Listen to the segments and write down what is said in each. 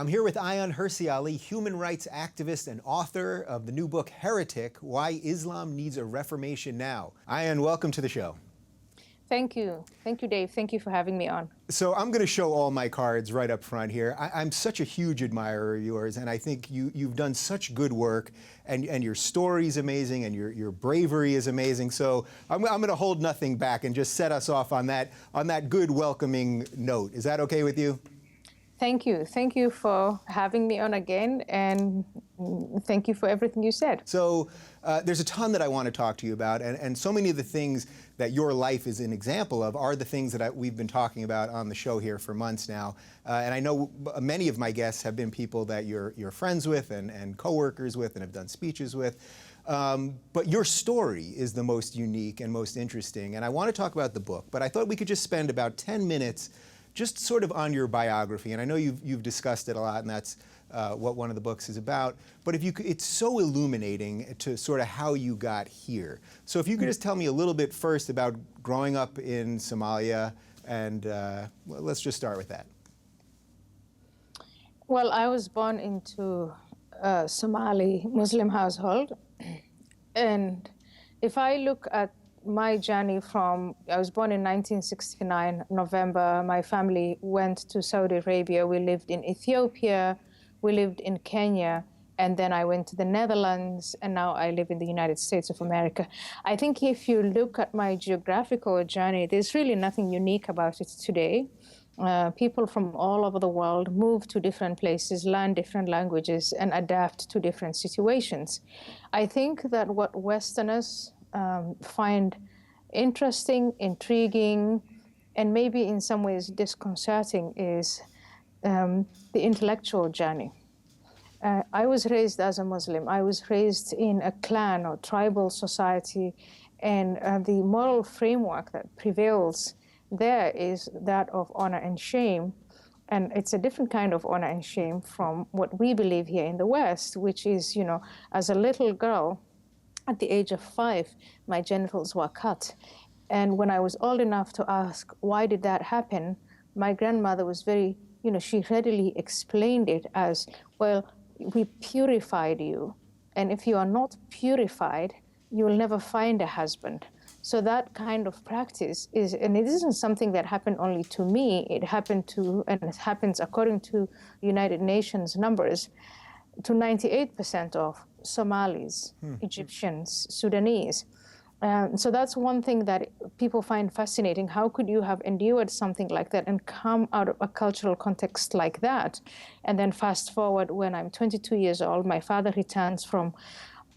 I'm here with Ayaan Hirsi Ali, human rights activist and author of the new book, Heretic, Why Islam Needs a Reformation Now. Ayaan, welcome to the show. Thank you. Thank you, Dave. Thank you for having me on. So I'm going to show all my cards right up front here. I'm such a huge admirer of yours, and I think you've done such good work, and your story's amazing, and your bravery is amazing. So I'm going to hold nothing back and just set us off on that good, welcoming note. Is that okay with you? Thank you. Thank you for having me on again, and thank you for everything you said. So there's a ton that I want to talk to you about, and so many of the things that your life is an example of are the things that we've been talking about on the show here for months now. And I know many of my guests have been people that you're friends with and coworkers with and have done speeches with. But your story is the most unique and most interesting, and I want to talk about the book, but I thought we could just spend about 10 minutes just sort of on your biography, and I know you've discussed it a lot, and that's what one of the books is about. But if you could, it's so illuminating to sort of how you got here. So if you could just tell me a little bit first about growing up in Somalia, and well, let's just start with that. Well, I was born into a Somali Muslim household, and if I look at my journey from, I was born in 1969, November. My family went to Saudi Arabia. We lived in Ethiopia. We lived in Kenya. And then I went to the Netherlands. And now I live in the United States of America. I think if you look at my geographical journey, there's really nothing unique about it today. People from all over the world move to different places, learn different languages, and adapt to different situations. I think that what Westerners find interesting, intriguing, and maybe in some ways disconcerting is the intellectual journey. I was raised as a Muslim. I was raised in a clan or tribal society, and the moral framework that prevails there is that of honor and shame. And it's a different kind of honor and shame from what we believe here in the West, which is, you know, as a little girl, at the age of 5, my genitals were cut. And when I was old enough to ask, why did that happen? My grandmother was very, you know, she readily explained it as, well, we purified you. And if you are not purified, you will never find a husband. So that kind of practice is, and it isn't something that happened only to me, it happened to, and it happens according to United Nations numbers, to 98% of Somalis, Egyptians, Sudanese. So that's one thing that people find fascinating. How could you have endured something like that and come out of a cultural context like that? And then fast forward, when I'm 22 years old, my father returns from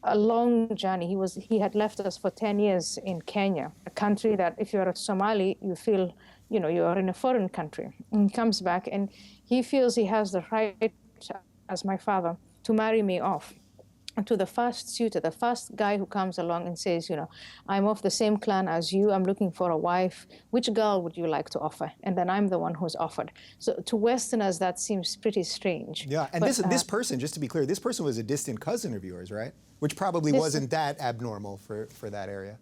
a long journey. He had left us for 10 years in Kenya, a country that if you're a Somali, you feel, you know, you're in a foreign country. And he comes back and he feels he has the right, as my father, to marry me off to the first suitor, the first guy who comes along and says, you know, I'm of the same clan as you, I'm looking for a wife, which girl would you like to offer? And then I'm the one who's offered. So to Westerners, that seems pretty strange. Yeah, and but, this person, just to be clear, this person was a distant cousin of yours, right? Which probably wasn't that abnormal for that area.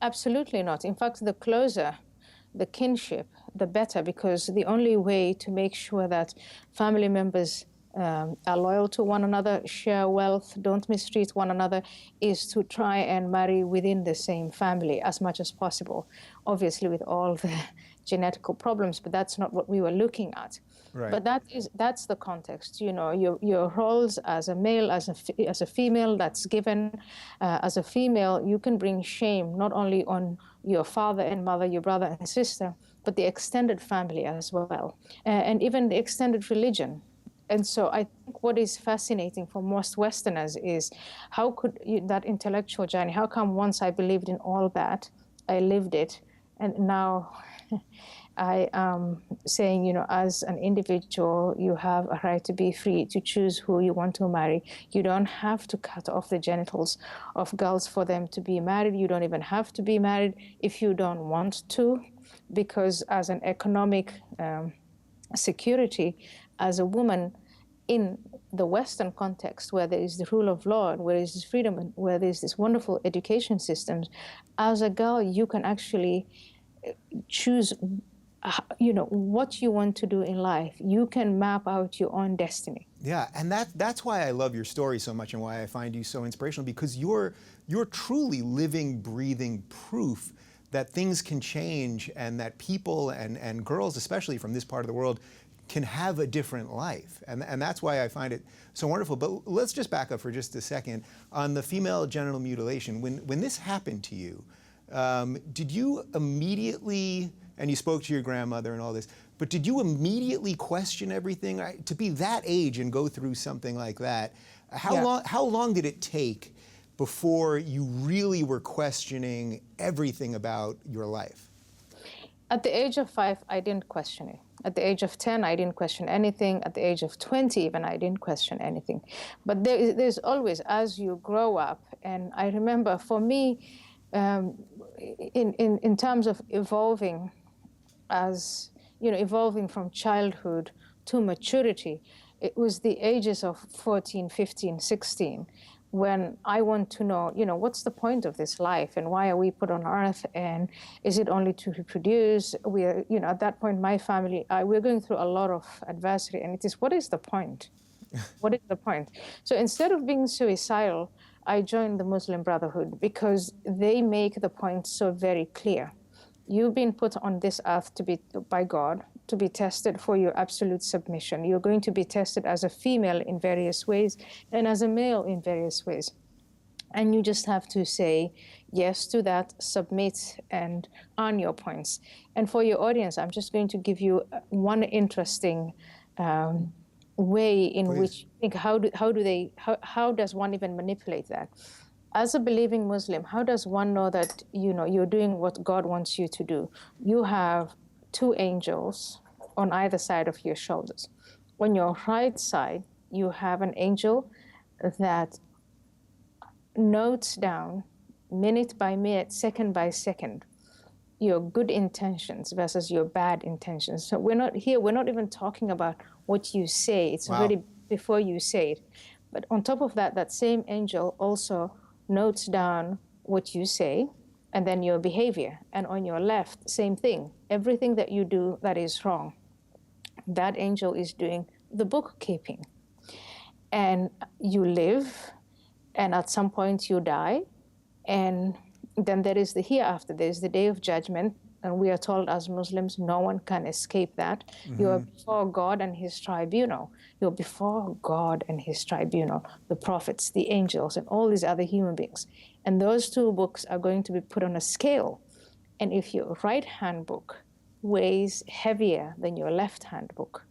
Absolutely not. In fact, the closer the kinship, the better, because the only way to make sure that family members are loyal to one another, share wealth, don't mistreat one another, is to try and marry within the same family as much as possible. Obviously with all the genetical problems, but that's not what we were looking at. Right. But that's the context. You know, your roles as a male, as a female, that's given. As a female, you can bring shame not only on your father and mother, your brother and sister, but the extended family as well, and even the extended religion. And so I think what is fascinating for most Westerners is how could that intellectual journey, how come once I believed in all that, I lived it, and now I am saying, you know, as an individual, you have a right to be free to choose who you want to marry. You don't have to cut off the genitals of girls for them to be married. You don't even have to be married if you don't want to, because as an economic security, as a woman in the Western context, where there is the rule of law, and where there is this freedom, and where there is this wonderful education systems, as a girl, you can actually choose what you want to do in life. You can map out your own destiny. Yeah, and that's why I love your story so much and why I find you so inspirational, because you're truly living, breathing proof that things can change and that people and girls, especially from this part of the world, can have a different life. And that's why I find it so wonderful. But let's just back up for just a second. On the female genital mutilation, when this happened to you, did you immediately, and you spoke to your grandmother and all this, but did you immediately question everything? To be that age and go through something like that, how long did it take before you really were questioning everything about your life? At the age of 5, I didn't question it. At the age of 10, I didn't question anything. At the age of 20, even, I didn't question anything. But there's always, as you grow up, and I remember for me, in terms of evolving, evolving from childhood to maturity, it was the ages of 14, 15, 16, when I want to know, what's the point of this life and why are we put on earth, and is it only to reproduce? We're, at that point, my family, we're going through a lot of adversity, and it is, what is the point? What is the point? So instead of being suicidal, I joined the Muslim Brotherhood because they make the point so very clear. You've been put on this earth by God to be tested for your absolute submission. You're going to be tested as a female in various ways and as a male in various ways. And you just have to say yes to that, submit, and earn your points. And for your audience, I'm just going to give you one interesting way in Please. which I think how does one even manipulate that? As a believing Muslim, how does one know that you're doing what God wants you to do? You have 2 angels on either side of your shoulders. On your right side, you have an angel that notes down minute by minute, second by second, your good intentions versus your bad intentions. So we're not even talking about what you say. It's already before you say it. But on top of that, that same angel also notes down what you say and then your behavior. And on your left, same thing. Everything that you do that is wrong, that angel is doing the bookkeeping. And you live, and at some point you die, and then there is the hereafter. There's the day of judgment, and we are told as Muslims, no one can escape that. Mm-hmm. You are before God and his tribunal. You're before God and his tribunal, the prophets, the angels, and all these other human beings. And those 2 books are going to be put on a scale. And if your right-hand book weighs heavier than your left-hand book,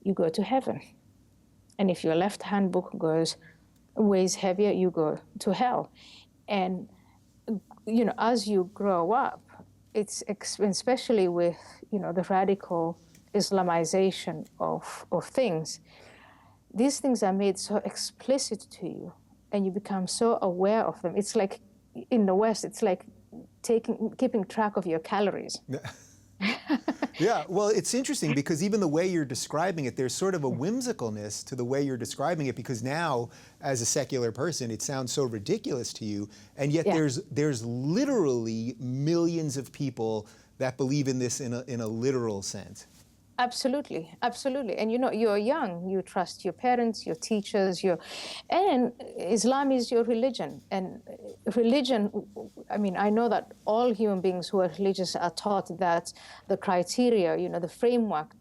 you go to heaven. And if your left-hand book weighs heavier, you go to hell. And as you grow up, it's especially with the radical Islamization of things. These things are made so explicit to you, and you become so aware of them. It's like in the West, it's like keeping track of your calories. Yeah, well, it's interesting because even the way you're describing it, there's sort of a whimsicalness to the way you're describing it, because now, as a secular person, it sounds so ridiculous to you, and yet there's literally millions of people that believe in this in a literal sense. Absolutely, absolutely. And you're young, you trust your parents, your teachers, and Islam is your religion. And religion, I know that all human beings who are religious are taught that the criteria, the framework,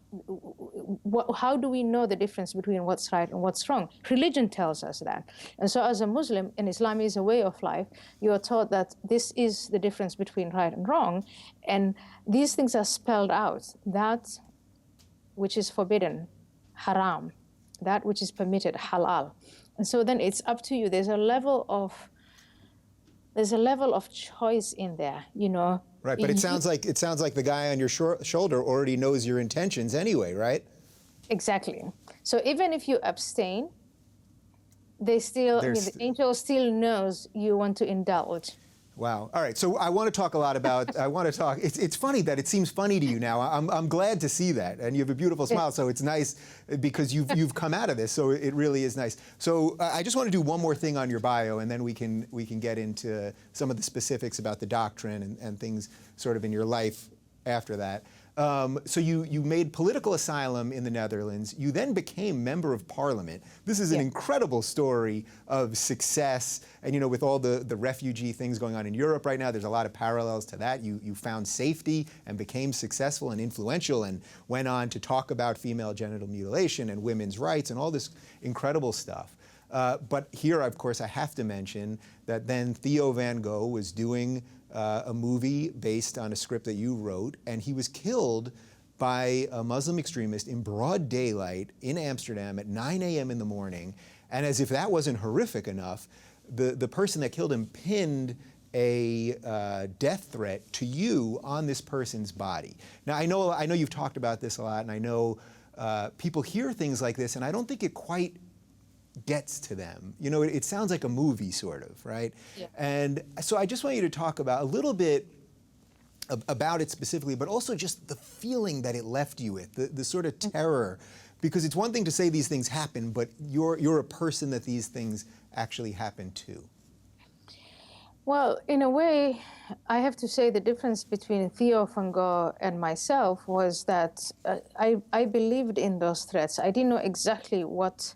how do we know the difference between what's right and what's wrong? Religion tells us that. And so as a Muslim, and Islam is a way of life, you are taught that this is the difference between right and wrong. And these things are spelled out. That which is forbidden, haram, that which is permitted, halal. And so then it's up to you. There's a level of choice in there, Right, but it sounds like the guy on your shoulder already knows your intentions anyway, right? Exactly. So even if you abstain, the angel still knows you want to indulge. Wow. All right. So I want to talk a lot about. It's funny that it seems funny to you now. I'm glad to see that, and you have a beautiful smile. So it's nice because you've come out of this. So it really is nice. So I just want to do one more thing on your bio, and then we can get into some of the specifics about the doctrine and things sort of in your life after that. So you made political asylum in the Netherlands. You then became member of parliament. This is an incredible story of success. And you know, with all the refugee things going on in Europe right now, there's a lot of parallels to that. You found safety and became successful and influential and went on to talk about female genital mutilation and women's rights and all this incredible stuff. But here, of course, I have to mention that then Theo van Gogh was doing a movie based on a script that you wrote, and he was killed by a Muslim extremist in broad daylight in Amsterdam at 9 a.m. in the morning. And as if that wasn't horrific enough, the person that killed him pinned a death threat to you on this person's body. Now, I know you've talked about this a lot, and I know people hear things like this, and I don't think it quite gets to them. You know, it sounds like a movie, sort of, right? Yeah. And so I just want you to talk about a little bit about it specifically, but also just the feeling that it left you with, the sort of terror. Because it's one thing to say these things happen, but you're a person that these things actually happen to. Well, in a way, I have to say the difference between Theo van Gogh and myself was that I believed in those threats. I didn't know exactly what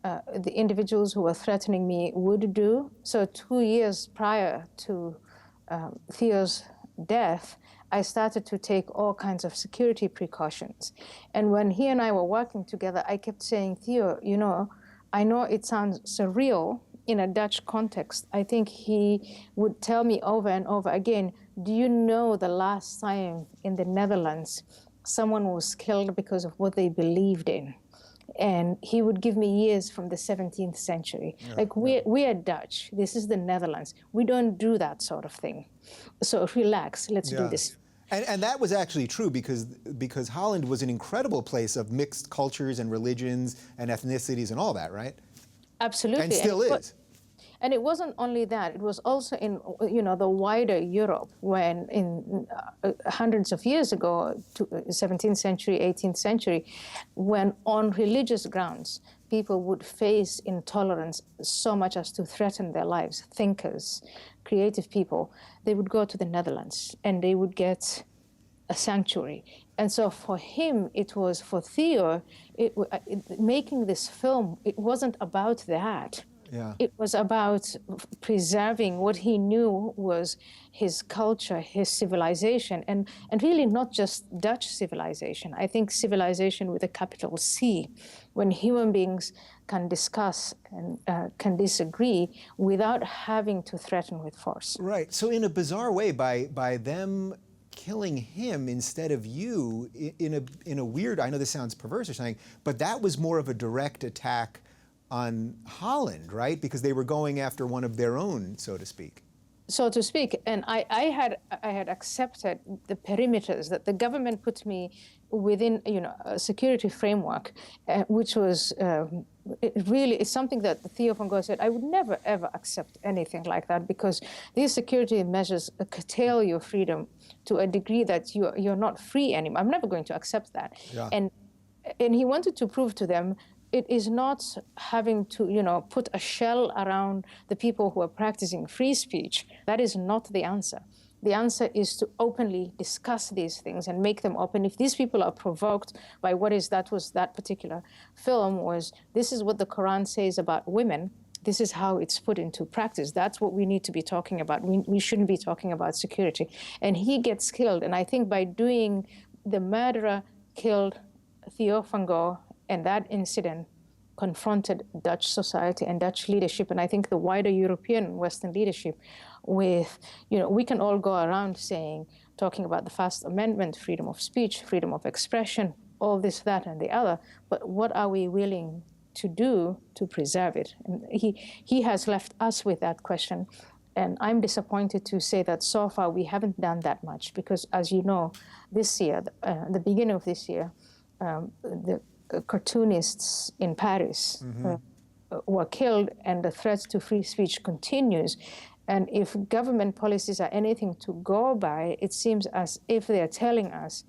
the individuals who were threatening me would do. So 2 years prior to Theo's death, I started to take all kinds of security precautions. And when he and I were working together, I kept saying, Theo, you know it sounds surreal in a Dutch context. I think he would tell me over and over again, do you know the last time in the Netherlands someone was killed because of what they believed in? And he would give me years from the 17th century. Like, we are Dutch. This is the Netherlands. We don't do that sort of thing. So relax, let's do this. And that was actually true because Holland was an incredible place of mixed cultures and religions and ethnicities and all that, right? Absolutely. And still is. And it wasn't only that, it was also in, the wider Europe, when in hundreds of years ago, 17th century, 18th century, when on religious grounds, people would face intolerance so much as to threaten their lives, thinkers, creative people, they would go to the Netherlands and they would get a sanctuary. And so for him, for Theo, making this film, it wasn't about that. Yeah. It was about preserving what he knew was his culture, his civilization, and really not just Dutch civilization. I think civilization with a capital C, when human beings can discuss and can disagree without having to threaten with force. Right. So in a bizarre way, by them killing him instead of you, in a weird, I know this sounds perverse or something, but that was more of a direct attack on Holland, right? Because they were going after one of their own, so to speak. So to speak, and I had accepted the perimeters that the government put me within, a security framework, which was it's something that Theo van Gogh said, I would never ever accept anything like that, because these security measures curtail your freedom to a degree that you're not free anymore. I'm never going to accept that. Yeah. And he wanted to prove to them, it is not having to, put a shell around the people who are practicing free speech. That is not the answer. The answer is to openly discuss these things and make them open. If these people are provoked by that particular film was, this is what the Quran says about women, this is how it's put into practice. That's what we need to be talking about. We shouldn't be talking about security. And he gets killed. And I think by doing, the murderer killed Theo van Gogh, and that incident confronted Dutch society and Dutch leadership, and I think the wider European Western leadership with, we can all go around talking about the First Amendment, freedom of speech, freedom of expression, all this, that, and the other, but what are we willing to do to preserve it? And he has left us with that question, and I'm disappointed to say that so far we haven't done that much, because as you know, this year, the beginning of this year, the cartoonists in Paris were killed, and the threat to free speech continues. And if government policies are anything to go by, it seems as if they're telling us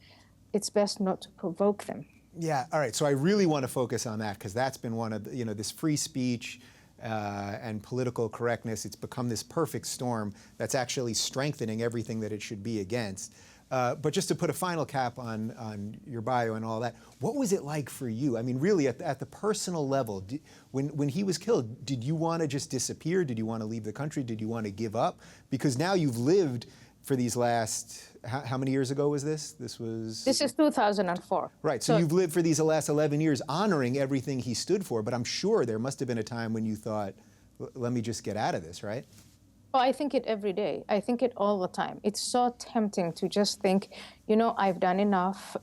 it's best not to provoke them. Yeah, all right, so I really want to focus on that, because that's been one of the, this free speech and political correctness, it's become this perfect storm that's actually strengthening everything that it should be against. But just to put a final cap on your bio and all that, what was it like for you? I mean, really, at the personal level, when he was killed, did you want to just disappear? Did you want to leave the country? Did you want to give up? Because now you've lived for these last, how many years ago was this? This is 2004. Right, so you've lived for these last 11 years honoring everything he stood for, but I'm sure there must have been a time when you thought, let me just get out of this, right? Oh, I think it every day. I think it all the time. It's so tempting to just think, I've done enough.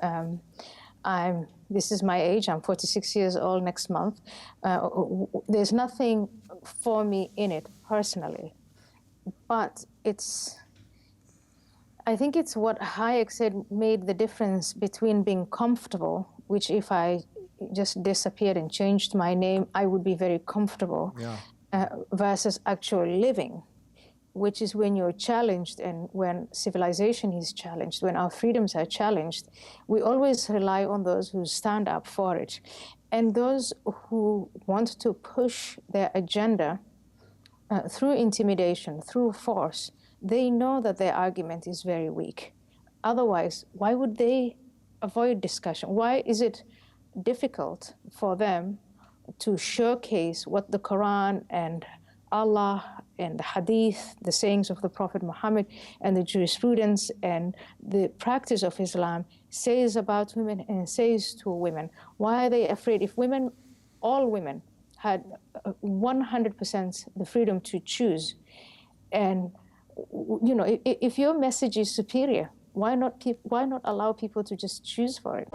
This is my age. I'm 46 years old next month. There's nothing for me in it personally. But I think it's what Hayek said made the difference between being comfortable, which if I just disappeared and changed my name, I would be very comfortable, versus actual living, which is when you're challenged and when civilization is challenged, when our freedoms are challenged. We always rely on those who stand up for it. And those who want to push their agenda through intimidation, through force, they know that their argument is very weak. Otherwise, why would they avoid discussion? Why is it difficult for them to showcase what the Quran and Allah and the Hadith, the sayings of the Prophet Muhammad, and the jurisprudence and the practice of Islam says about women and says to women? Why are they afraid? If women, all women, had 100% the freedom to choose, and if your message is superior, why not allow people to just choose for it?